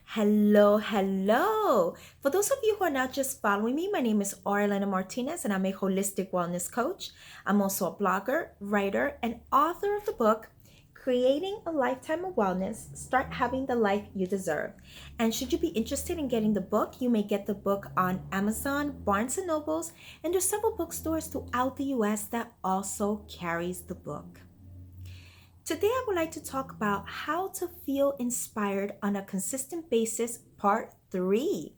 Hello, hello. For those of you who are not just following me, my name is Orlana Martinez and I'm a holistic wellness coach. I'm also a blogger, writer, and author of the book, Creating a Lifetime of Wellness Start Having the Life You Deserve. And should you be interested in getting the book, you may get the book on Amazon, Barnes& and Nobles, and there's several bookstores throughout the US that also carries the book. Today, I would like to talk about how to feel inspired on a consistent basis, part three.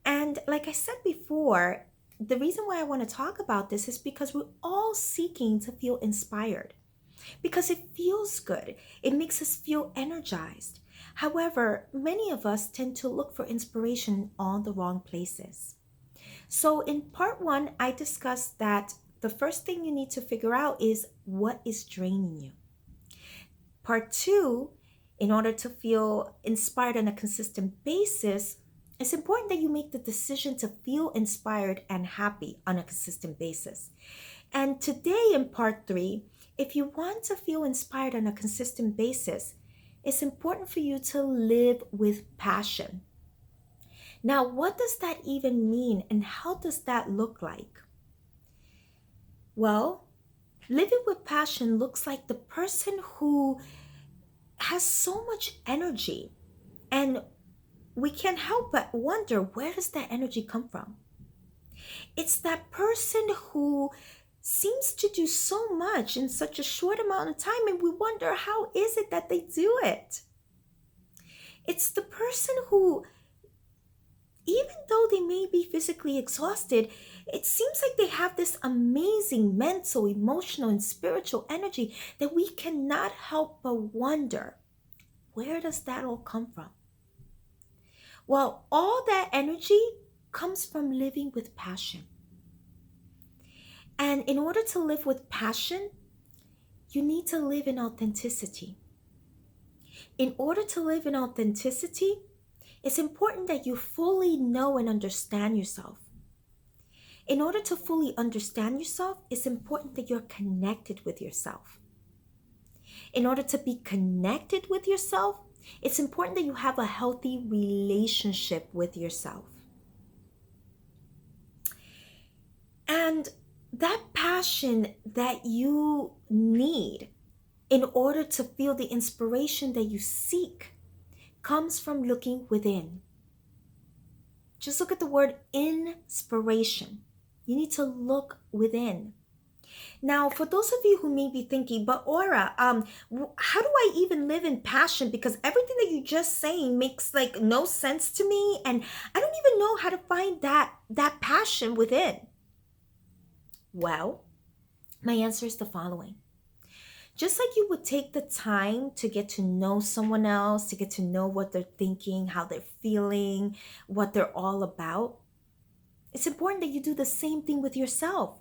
And like I said before, the reason why I want to talk about this is because we're all seeking to feel inspired because it feels good. It makes us feel energized. However, many of us tend to look for inspiration in all the wrong places. So, in part one, I discussed that the first thing you need to figure out is what is draining you. Part two, in order to feel inspired on a consistent basis, it's important that you make the decision to feel inspired and happy on a consistent basis. And today, in part three, if you want to feel inspired on a consistent basis, it's important for you to live with passion. Now, what does that even mean and how does that look like? Well, living with passion looks like the person who has so much energy, and we can't help but wonder, where does that energy come from? It's that person who seems to do so much in such a short amount of time, and we wonder, how is it that they do it? It's the person who, even though they may be physically exhausted, it seems like they have this amazing mental, emotional, and spiritual energy that we cannot help but wonder, where does that all come from? Well, all that energy comes from living with passion. And in order to live with passion, you need to live in authenticity. In order to live in authenticity, it's important that you fully know and understand yourself. In order to fully understand yourself, it's important that you're connected with yourself. In order to be connected with yourself, it's important that you have a healthy relationship with yourself. And that passion that you need in order to feel the inspiration that you seek comes from looking within. Just look at the word inspiration. You need to look within. Now, for those of you who may be thinking, but Aura, how do I even live in passion? Because everything that you just saying makes like no sense to me, and I don't even know how to find that passion within. Well, my answer is the following. Just like you would take the time to get to know someone else, to get to know what they're thinking, how they're feeling, what they're all about, it's important that you do the same thing with yourself.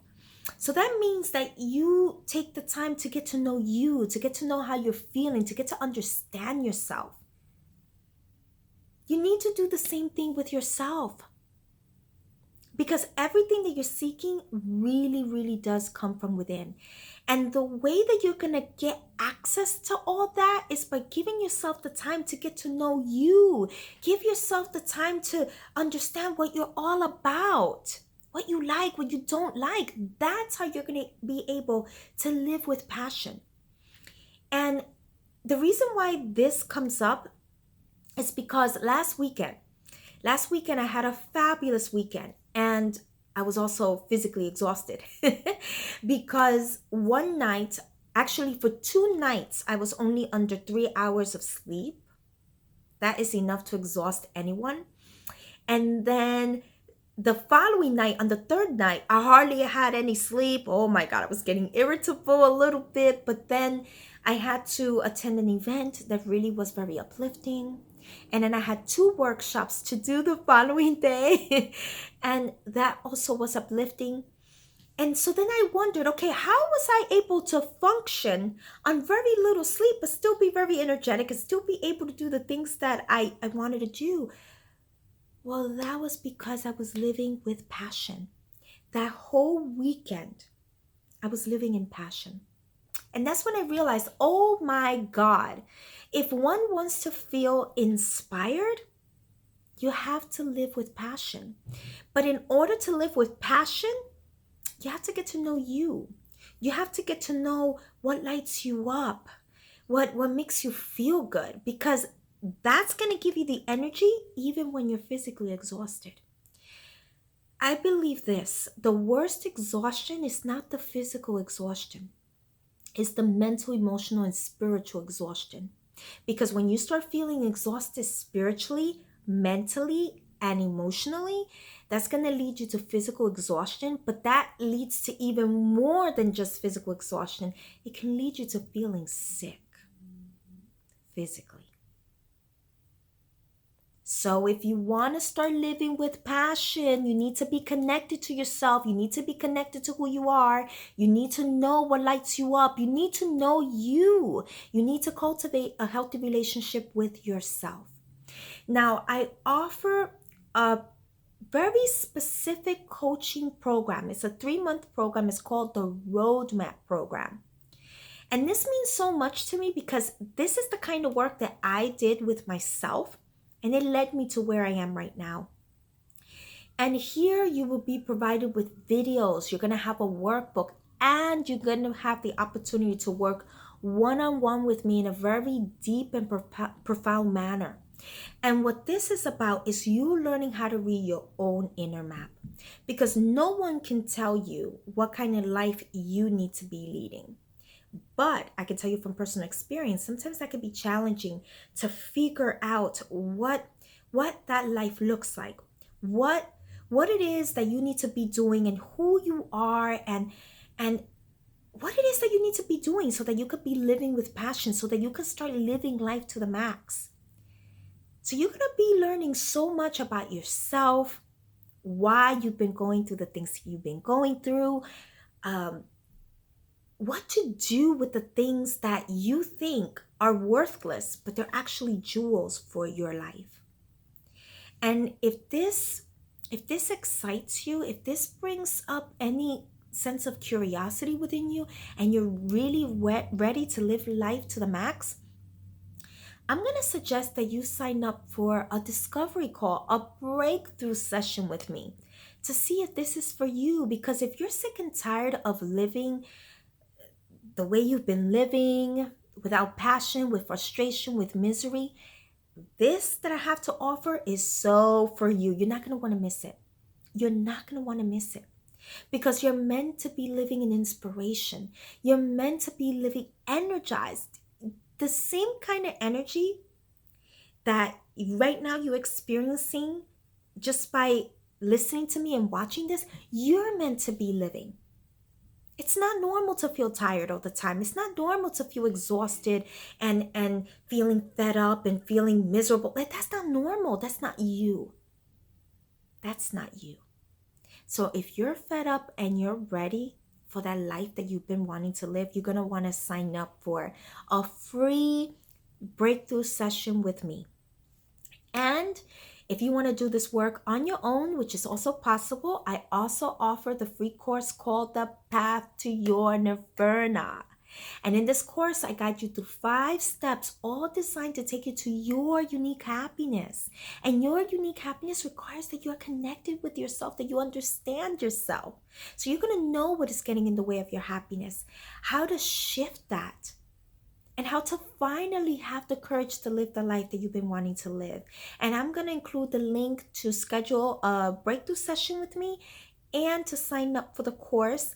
So that means that you take the time to get to know you, to get to know how you're feeling, to get to understand yourself. You need to do the same thing with yourself. Because everything that you're seeking really, really does come from within. And the way that you're going to get access to all that is by giving yourself the time to get to know you. Give yourself the time to understand what you're all about, what you like, what you don't like. That's how you're going to be able to live with passion. And the reason why this comes up is because last weekend, I had a fabulous weekend, and I was also physically exhausted because one night, actually for 2 nights, I was only under 3 hours of sleep. That is enough to exhaust anyone. And then the following night, on the third night, I hardly had any sleep. Oh my God, I was getting irritable a little bit, but then I had to attend an event that really was very uplifting. And then I had 2 workshops to do the following day. And that also was uplifting. And so then I wondered, okay, how was I able to function on very little sleep, but still be very energetic and still be able to do the things that I wanted to do? Well, that was because I was living with passion. That whole weekend, I was living in passion. And that's when I realized, oh my God, If one wants to feel inspired, you have to live with passion. But in order to live with passion, you have to get to know you. You have to get to know what lights you up, what makes you feel good, because that's going to give you the energy even when you're physically exhausted. I believe this: the worst exhaustion is not the physical exhaustion, it's the mental, emotional, and spiritual exhaustion. Because when you start feeling exhausted spiritually, mentally, and emotionally, that's going to lead you to physical exhaustion. But that leads to even more than just physical exhaustion. It can lead you to feeling sick physically. So if you want to start living with passion, you need to be connected to yourself. You need to be connected to who you are. You need to know what lights you up. You need to know you. You need to cultivate a healthy relationship with yourself. Now, I offer a very specific coaching program. It's a 3-month program. It's called the Roadmap Program. And this means so much to me because this is the kind of work that I did with myself, and it led me to where I am right now. And here you will be provided with videos. You're going to have a workbook, and you're going to have the opportunity to work one-on-one with me in a very deep and profound manner. And what this is about is you learning how to read your own inner map, because no one can tell you what kind of life you need to be leading. But I can tell you from personal experience, sometimes that can be challenging to figure out what that life looks like, what it is that you need to be doing, and who you are, and what it is that you need to be doing so that you could be living with passion, so that you can start living life to the max. So you're going to be learning so much about yourself, why you've been going through the things you've been going through, what to do with the things that you think are worthless, but they're actually jewels for your life. And if this excites you, if this brings up any sense of curiosity within you, and you're really ready to live life to the max, I'm going to suggest that you sign up for a discovery call, a breakthrough session with me, to see if this is for you. Because if you're sick and tired of living the way you've been living, without passion, with frustration, with misery, this that I have to offer is so for you. You're not going to want to miss it. You're not going to want to miss it, because you're meant to be living in inspiration. You're meant to be living energized. The same kind of energy that right now you're experiencing just by listening to me and watching this, you're meant to be living. It's not normal to feel tired all the time. It's not normal to feel exhausted and feeling fed up and feeling miserable. That's not normal. That's not you. That's not you. So if you're fed up and you're ready for that life that you've been wanting to live, you're going to want to sign up for a free breakthrough session with me. And if you want to do this work on your own, which is also possible, I also offer the free course called The Path to Your Nirvana. And in this course, I guide you through 5 steps, all designed to take you to your unique happiness. And your unique happiness requires that you are connected with yourself, that you understand yourself. So you're going to know what is getting in the way of your happiness, how to shift that, and how to finally have the courage to live the life that you've been wanting to live. And I'm going to include the link to schedule a breakthrough session with me and to sign up for the course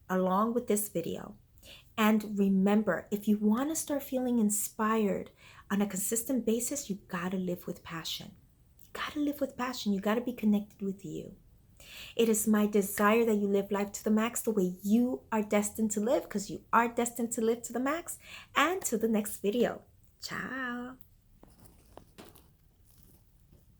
along with this video. And remember, if you want to start feeling inspired on a consistent basis, you got to live with passion. You got to live with passion. You got to be connected with you. It is my desire that you live life to the max the way you are destined to live, because you are destined to live to the max. And to the next video. Ciao.